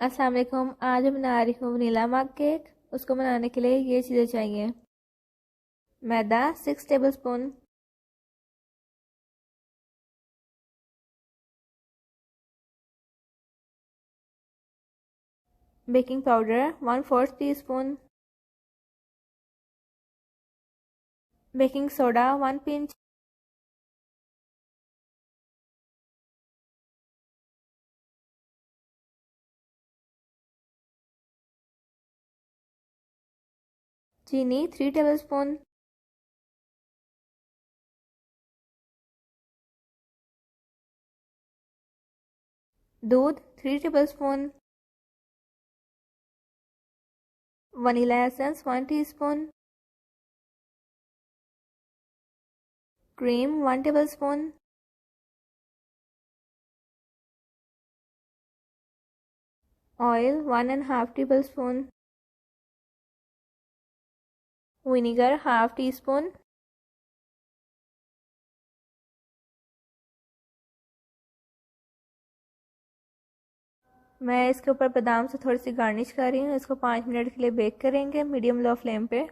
अस्सलाम वालेकुम। आज मैं बना रही हूँ वनीला मग केक। उसको बनाने के लिए ये चीज़ें चाहिए। मैदा 6 tablespoon, baking powder 1/4 teaspoon, baking soda 1 pinch, चीनी 3 टेबलस्पून, दूध 3 tablespoon, vanilla essence 1 teaspoon, cream 1 tablespoon, oil 1.5 tablespoon, vinegar half tea spoon, मैं इसके ऊपर बादाम से थोड़ी सी गार्निश कर रही हूँ। इसको 5 मिनट के लिए बेक करेंगे मीडियम लो फ्लेम पे।